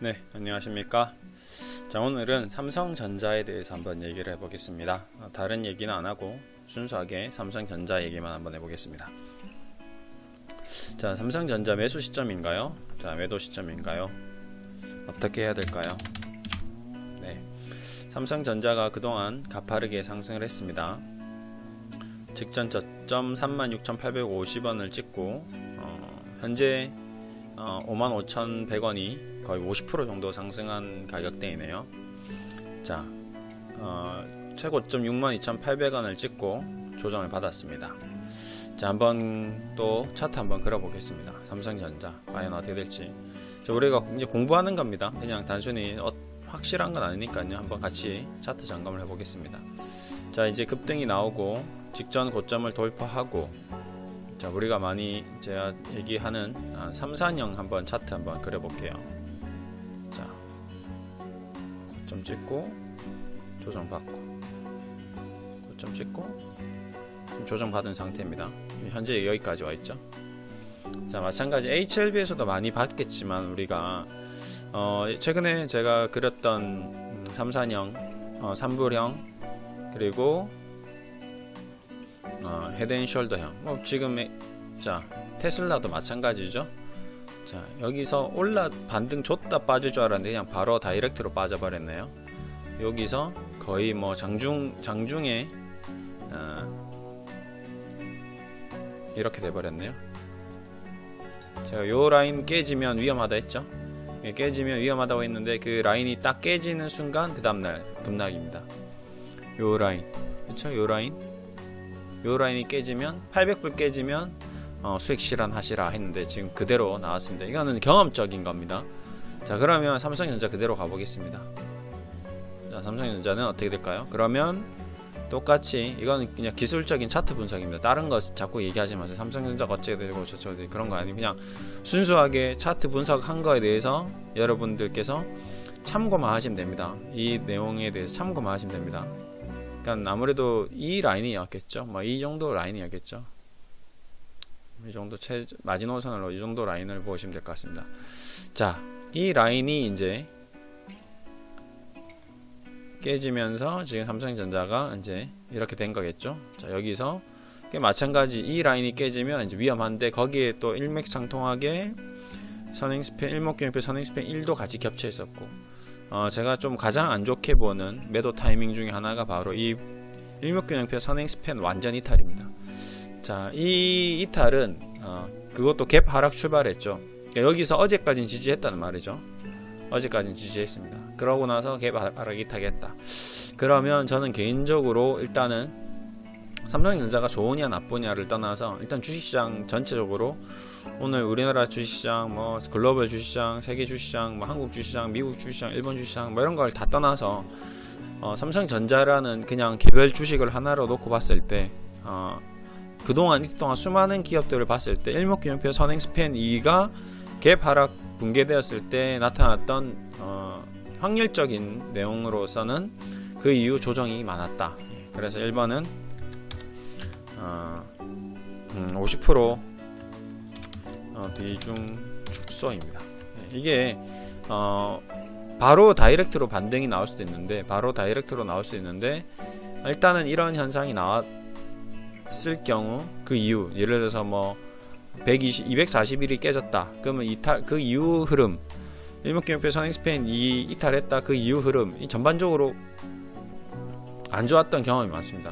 네, 안녕하십니까. 자, 오늘은 삼성전자에 대해서 한번 얘기를 해보겠습니다. 다른 얘기는 안 하고 순수하게 삼성전자 얘기만 한번 해보겠습니다. 자, 삼성전자 매수 시점인가요? 자, 매도 시점인가요? 어떻게 해야 될까요? 네, 삼성전자가 그동안 가파르게 상승을 했습니다. 직전 저점 36,850원을 찍고 현재 55,100원이 거의 50% 정도 상승한 가격대이네요. 자, 최고점 62,800원을 찍고 조정을 받았습니다. 자, 한번 또 차트 한번 그려보겠습니다. 삼성전자 과연 어떻게 될지. 자, 우리가 이제 공부하는 겁니다. 그냥 단순히 확실한 건 아니니까요. 한번 같이 차트 점검을 해보겠습니다. 자, 이제 급등이 나오고 직전 고점을 돌파하고, 자, 우리가 많이 제가 얘기하는 340 한번 차트 한번 그려볼게요. 자, 고점 찍고 조정 받고, 고점 찍고 지금 조정 받은 상태입니다. 현재 여기까지 와 있죠. 자, 마찬가지 HLB에서도 많이 봤겠지만 우리가 최근에 제가 그렸던 340 3불형 그리고 헤드앤숄더형, 지금 자, 테슬라도 마찬가지죠. 자, 여기서 반등 줬다 빠질 줄 알았는데 그냥 바로 다이렉트로 빠져버렸네요. 여기서 거의 장중에 이렇게 돼버렸네요. 제가 요 라인 깨지면 위험하다 했죠. 깨지면 위험하다고 했는데 그 라인이 딱 깨지는 순간 그 다음날 급락입니다. 요 라인, 그쵸? 요 라인이 깨지면 800불 깨지면 수익 실현하시라 했는데 지금 그대로 나왔습니다. 이거는 경험적인 겁니다. 자, 그러면 삼성전자 그대로 가보겠습니다. 자, 삼성전자는 어떻게 될까요? 그러면 똑같이 이거는 그냥 기술적인 차트 분석입니다. 다른 거 자꾸 얘기하지 마세요. 삼성전자가 어떻게 되고 저쩌고 되고 그런 거 아니고 그냥 순수하게 차트 분석한 거에 대해서 여러분들께서 참고만 하시면 됩니다. 이 내용에 대해서 참고만 하시면 됩니다. 그러니까 아무래도 이 라인이었겠죠. 이 정도 라인이었겠죠. 이 정도 마지노선으로 이 정도 라인을 보시면 될 것 같습니다. 자, 이 라인이 이제 깨지면서 지금 삼성전자가 이제 이렇게 된 거겠죠. 자, 여기서 마찬가지 이 라인이 깨지면 이제 위험한데 거기에 또 일맥상통하게 선행스팬 일목균형표 선행스팬 1도 같이 겹쳐 있었고, 제가 좀 가장 안 좋게 보는 매도 타이밍 중에 하나가 바로 이 일목균형표 선행스팬 완전 이탈입니다. 자, 이 이탈은 그것도 갭 하락 출발했죠. 여기서 어제까지는 지지했다는 말이죠. 어제까지는 지지했습니다. 그러고 나서 갭 하락 이탈했다. 그러면 저는 개인적으로 일단은 삼성전자가 좋으냐 나쁘냐를 떠나서 일단 주식시장 전체적으로 오늘 우리나라 주식시장, 글로벌 주식시장, 세계 주식시장, 한국 주식시장, 미국 주식시장, 일본 주식시장 이런 걸 다 떠나서 삼성전자라는 그냥 개별 주식을 하나로 놓고 봤을 때 그동안 이동안 수많은 기업들을 봤을 때 일목균형표 선행스팬 2가 갭 하락 붕괴되었을 때 나타났던 확률적인 내용으로서는 그 이후 조정이 많았다. 그래서 1번은 50% 비중 축소입니다. 이게 바로 다이렉트로 반등이 나올 수도 있는데 일단은 이런 현상이 나왔을 경우 그 이후 예를 들어서 240일이 깨졌다. 그러면 그 이후 흐름, 일목균형표 선행스팬 이 이탈했다. 그 이후 흐름, 전반적으로 안 좋았던 경험이 많습니다.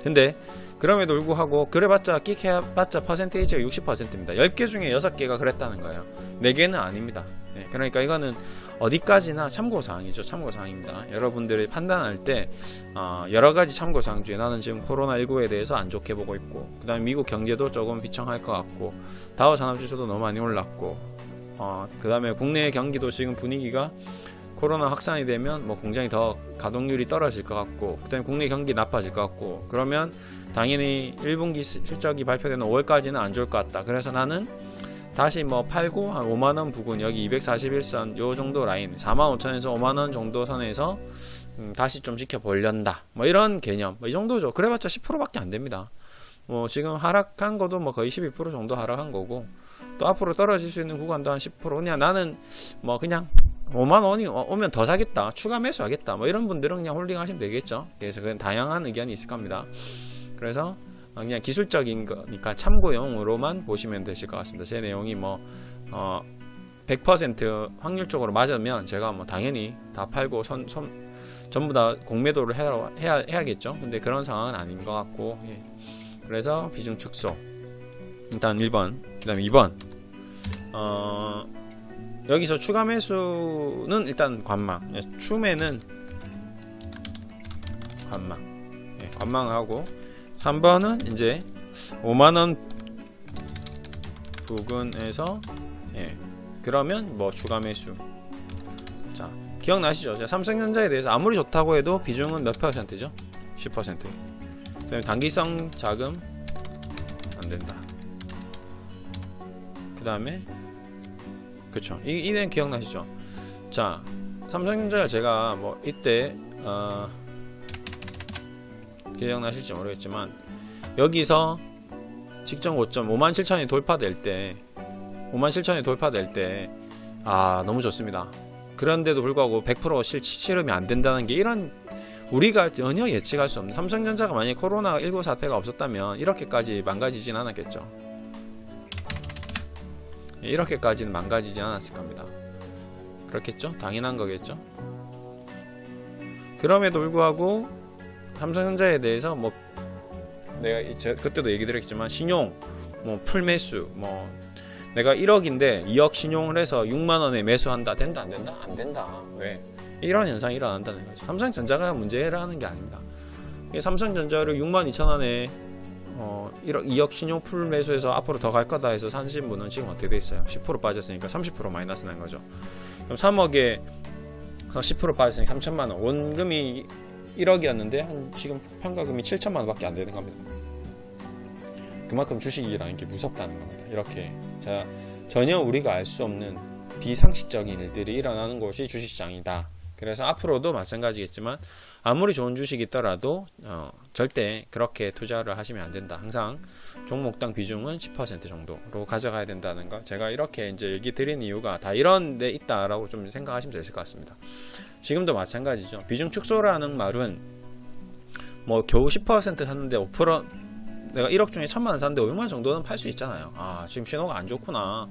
근데 그럼에도 불구하고 그래봤자 끽 해봤자 퍼센테이지가 60%입니다. 10개 중에 6개가 그랬다는 거예요. 4개는 아닙니다. 그러니까 이거는 어디까지나 참고사항이죠. 참고사항입니다. 여러분들이 판단할 때 여러가지 참고사항 중에 나는 지금 코로나19에 대해서 안 좋게 보고 있고, 그 다음에 미국 경제도 조금 비청할 것 같고, 다우 산업지수도 너무 많이 올랐고, 그 다음에 국내 경기도 지금 분위기가 코로나 확산이 되면 공장이 더 가동률이 떨어질 것 같고, 그 다음에 국내 경기 나빠질 것 같고, 그러면 당연히 1분기 실적이 발표되는 5월까지는 안 좋을 것 같다. 그래서 나는 다시 팔고 한 5만원 부근, 여기 241선 요 정도 라인 45,000에서 5만원 정도 선에서 다시 좀 지켜보련다, 이런 개념, 이 정도죠. 그래봤자 10%밖에 안 됩니다. 지금 하락한 것도 거의 12% 정도 하락한 거고, 또 앞으로 떨어질 수 있는 구간도 한 10%. 그냥 나는 그냥 5만 원이 오면 더 사겠다, 추가 매수하겠다, 뭐 이런 분들은 그냥 홀딩 하시면 되겠죠. 그래서 그건 다양한 의견이 있을 겁니다. 그래서 그냥 기술적인 거니까 참고용으로만 보시면 되실 것 같습니다. 제 내용이 뭐 100% 확률적으로 맞으면 제가 뭐 당연히 다 팔고 전부 다 공매도를 해야겠죠. 근데 그런 상황은 아닌 것 같고, 예. 그래서 비중 축소 일단 1번, 그 다음에 2번 여기서 추가 매수는 일단 관망, 예. 추매는 관망, 예. 관망을 하고 3번은 이제 5만원 부근에서, 예. 그러면 뭐 추가 매수. 자, 기억나시죠? 제가 삼성전자에 대해서 아무리 좋다고 해도 비중은 몇 %죠? 10%. 그다음에 단기성 자금 안 된다. 그다음에 그쵸, 이는 기억나시죠? 자, 삼성전자 제가 뭐 이때 기억나실지 모르겠지만 여기서 직전 고점 57,000이 돌파될 때 너무 좋습니다. 그런데도 불구하고 100% 실험이 안 된다는 게, 이런 우리가 전혀 예측할 수 없는, 삼성전자가 만약에 코로나19 사태가 없었다면 이렇게까지 망가지진 않았겠죠. 이렇게까지는 망가지지 않았을 겁니다. 그렇겠죠? 당연한 거겠죠? 그럼에도 불구하고 삼성전자에 대해서 뭐 내가 그때도 얘기 드렸지만 신용, 뭐 풀매수, 뭐 내가 1억인데 2억 신용을 해서 6만원에 매수한다. 된다? 안 된다? 안 된다. 왜? 이런 현상이 일어난다는 거죠. 삼성전자가 문제라는 게 아닙니다. 삼성전자를 62,000원에 2억 신용 풀 매수해서 앞으로 더 갈 거다 해서 사신 분은 지금 어떻게 돼 있어요? 10% 빠졌으니까 30% 마이너스 난 거죠. 그럼 3억에 10% 빠졌으니까 3천만원. 원금이 1억이었는데 지금 평가금이 7천만원밖에 안 되는 겁니다. 그만큼 주식이라는 게 무섭다는 겁니다. 이렇게 전혀 우리가 알 수 없는 비상식적인 일들이 일어나는 곳이 주식시장이다. 그래서 앞으로도 마찬가지겠지만 아무리 좋은 주식이 있더라도 절대 그렇게 투자를 하시면 안 된다. 항상 종목당 비중은 10% 정도로 가져가야 된다는 거, 제가 이렇게 이제 얘기 드린 이유가 다 이런 데 있다라고 좀 생각하시면 되실 것 같습니다. 지금도 마찬가지죠. 비중 축소라는 말은 뭐 겨우 10% 샀는데 5% 내가 1억 중에 1,000만원 샀는데 500만원 정도는 팔 수 있잖아요. 아, 지금 신호가 안 좋구나,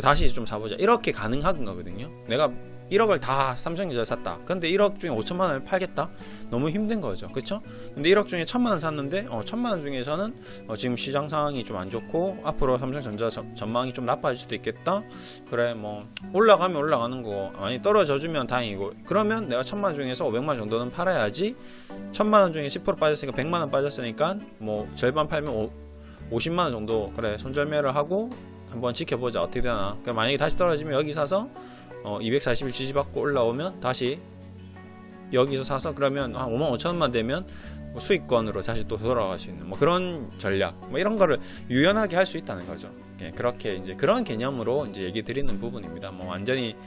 다시 좀 사보자, 이렇게 가능한 거거든요. 내가 1억을 다 삼성전자를 샀다. 근데 1억 중에 5천만원을 팔겠다? 너무 힘든 거죠. 그쵸? 근데 1억 중에 1,000만원 샀는데 1,000만원 중에서는 지금 시장 상황이 좀 안 좋고 앞으로 삼성전자 전망이 좀 나빠질 수도 있겠다. 그래, 뭐 올라가면 올라가는 거고, 아니 떨어져주면 다행이고, 그러면 내가 1,000만원 중에서 500만원 정도는 팔아야지. 1,000만원 중에 10% 빠졌으니까 100만원 빠졌으니까 뭐 절반 팔면 50만원 정도, 그래, 손절매를 하고 한번 지켜보자 어떻게 되나. 그럼 만약에 다시 떨어지면 여기 사서 240일 지지받고 올라오면 다시 여기서 사서, 그러면 한 55,000원만 되면 수익권으로 다시 또 돌아갈 수 있는 뭐 그런 전략, 뭐 이런 거를 유연하게 할 수 있다는 거죠. 예, 그렇게 이제 그런 개념으로 이제 얘기 드리는 부분입니다. 뭐 완전히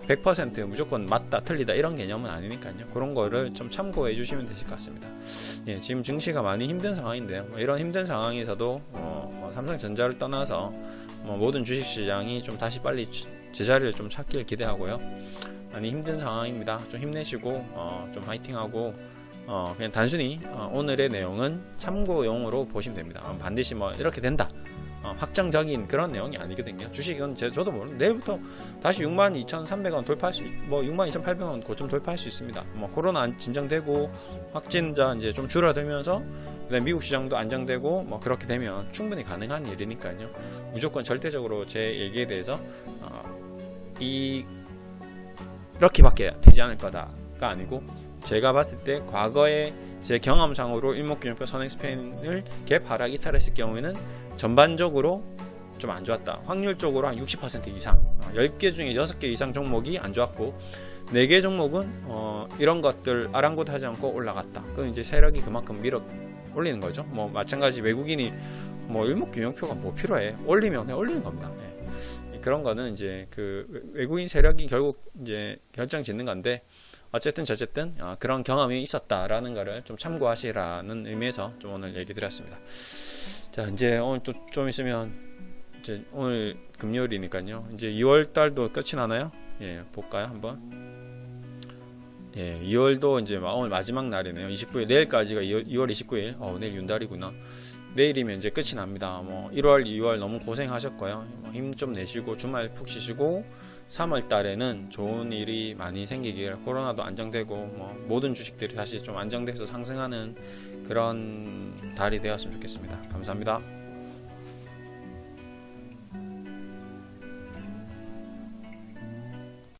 100% 무조건 맞다 틀리다 이런 개념은 아니니까요. 그런 거를 좀 참고해 주시면 되실 것 같습니다. 예, 지금 증시가 많이 힘든 상황인데요. 뭐 이런 힘든 상황에서도 삼성전자를 떠나서 모든 주식시장이 좀 다시 빨리 제자리를 좀 찾길 기대하고요. 많이 힘든 상황입니다. 좀 힘내시고 좀 화이팅하고, 그냥 단순히 오늘의 내용은 참고용으로 보시면 됩니다. 반드시 뭐 이렇게 된다, 확정적인 그런 내용이 아니거든요. 주식은 저도 모르는데 내일부터 다시 62,300원 돌파할 수, 뭐 62,800원 고점 돌파할 수 있습니다. 뭐 코로나 진정되고 확진자 이제 좀 줄어들면서 그다음에 미국 시장도 안정되고 뭐 그렇게 되면 충분히 가능한 일이니까요. 무조건 절대적으로 제 얘기에 대해서 이렇게밖에 되지 않을 거다가 아니고, 제가 봤을 때 과거에 제 경험상으로 일목균형표 선행스팬을 갭 하락 이탈했을 경우에는 전반적으로 좀 안 좋았다. 확률적으로 한 60% 이상, 10개 중에 6개 이상 종목이 안 좋았고 4개 종목은 이런 것들 아랑곳하지 않고 올라갔다. 그럼 이제 세력이 그만큼 밀어 올리는 거죠. 뭐 마찬가지 외국인이 뭐 일목균형표가 뭐 필요해, 올리면 그냥 올리는 겁니다. 네. 그런 거는 이제 그 외국인 세력이 결국 이제 결정 짓는 건데, 어쨌든 저쨌든 그런 경험이 있었다라는 거를 좀 참고하시라는 의미에서 좀 오늘 얘기 드렸습니다. 자, 이제 오늘 또 좀 있으면 이제 오늘 금요일이니까요. 이제 2월 달도 끝이 나나요? 예, 볼까요 한번. 예, 2월도 이제 오늘 마지막 날이네요. 29일, 내일까지가 2월 29일. 내일 윤달이구나. 내일이면 이제 끝이 납니다. 뭐 1월, 2월 너무 고생하셨고요. 힘 좀 내시고 주말 푹 쉬시고 3월 달에는 좋은 일이 많이 생기길, 코로나도 안정되고 뭐 모든 주식들이 다시 좀 안정돼서 상승하는 그런 달이 되었으면 좋겠습니다. 감사합니다.